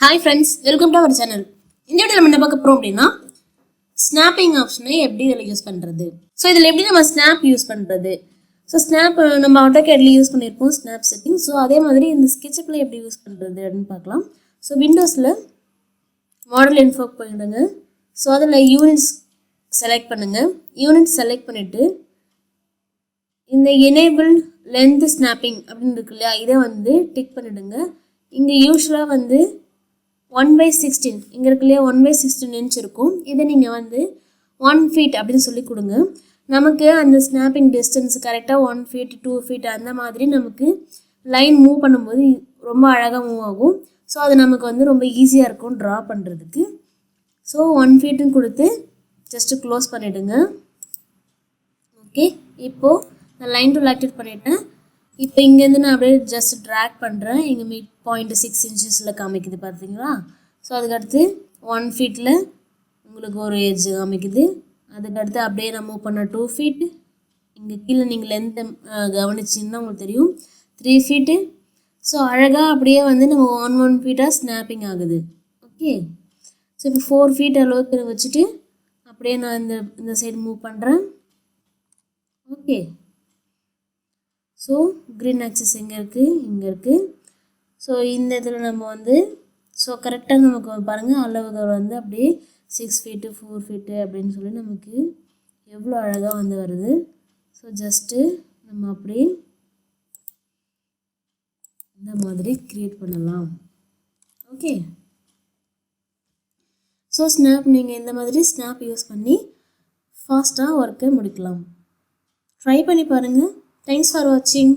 Hi friends, welcome to our channel. இந்த video நம்ம என்ன பார்க்க போகிறோம் அப்படின்னா ஸ்னாப்பிங் ஆப்ஷனை எப்படி இதில் யூஸ் பண்ணுறது. ஸோ இதில் எப்படி நம்ம ஸ்னாப் யூஸ் பண்ணுறது. ஸோ ஸ்னாப் நம்ம ஆட்டோகேட்ல யூஸ் பண்ணியிருப்போம் ஸ்னாப் செட்டிங். ஸோ அதே மாதிரி இந்த ஸ்கெட்சப்பில் எப்படி யூஸ் பண்ணுறது அப்படின்னு பார்க்கலாம். ஸோ விண்டோஸில் மாடல் இன்ஃபோ போயிடுங்க. ஸோ அதில் யூனிட்ஸ் செலக்ட் பண்ணுங்கள். யூனிட் செலக்ட் பண்ணிவிட்டு இந்த எனேபிள் லென்த் ஸ்னாப்பிங் அப்படின்னு இருக்கு இல்லையா, இதை வந்து டிக் பண்ணிவிடுங்க. இங்கே யூஸ்வலாக வந்து 1/16 இங்கே இருக்கு இல்லையா, 1/16 இன்ச் இருக்கும். இதை நீங்கள் வந்து 1 feet அப்படின்னு சொல்லி கொடுங்க. நமக்கு அந்த ஸ்னாப்பிங் டிஸ்டன்ஸ் கரெக்டாக 1 feet 2 feet அந்த மாதிரி நமக்கு லைன் மூவ் பண்ணும்போது ரொம்ப அழகாக மூவ் ஆகும். ஸோ அது நமக்கு வந்து ரொம்ப ஈஸியாக இருக்கும் ட்ரா பண்ணுறதுக்கு. ஸோ 1 feetன்னு கொடுத்து ஜஸ்ட்டு க்ளோஸ் பண்ணிவிடுங்க. ஓகே, இப்போது நான் லைன் டூல் ஆக்டிவேட் பண்ணிவிட்டேன். இப்போ இங்கேருந்து நான் அப்படியே ஜஸ்ட் ட்ராக் பண்ணுறேன். இங்கே மிட் பாயிண்ட் 6 inches காமிக்குது பார்த்தீங்களா. ஸோ அதுக்கடுத்து 1 feetல உங்களுக்கு ஒரு எட்ஜ் காமிக்குது. அதுக்கடுத்து அப்படியே நான் மூவ் பண்ண 2 feet. இங்கே கீழே நீங்கள் லென்த்தை கவனிச்சிங்கன்னா உங்களுக்கு தெரியும் 3 feet. ஸோ அழகாக அப்படியே வந்து நம்ம 1 feet ஸ்னாப்பிங் ஆகுது. ஓகே, ஸோ இப்போ 4 feet அளவுக்கு வச்சுட்டு அப்படியே நான் இந்த சைடு மூவ் பண்ணுறேன். ஓகே, ஸோ க்ரீன் ஆக்சஸ் எங்கே இருக்குது, இங்கே இருக்குது. ஸோ இந்த இதில் நம்ம வந்து ஸோ கரெக்டாக நமக்கு பாருங்கள் அளவுகள் வந்து அப்படியே 6 feet 4 feet அப்படின்னு சொல்லி நமக்கு எவ்வளோ அழகாக வந்து வருது. ஸோ ஜஸ்ட்டு நம்ம அப்படியே இந்த மாதிரி க்ரியேட் பண்ணலாம். ஓகே, ஸோ ஸ்னாப் நீங்கள் இந்த மாதிரி ஸ்னாப் யூஸ் பண்ணி ஃபாஸ்ட்டாக ஒர்க்கை முடிக்கலாம். ட்ரை பண்ணி பாருங்கள். தேங்க்ஸ் ஃபார் வாட்சிங்.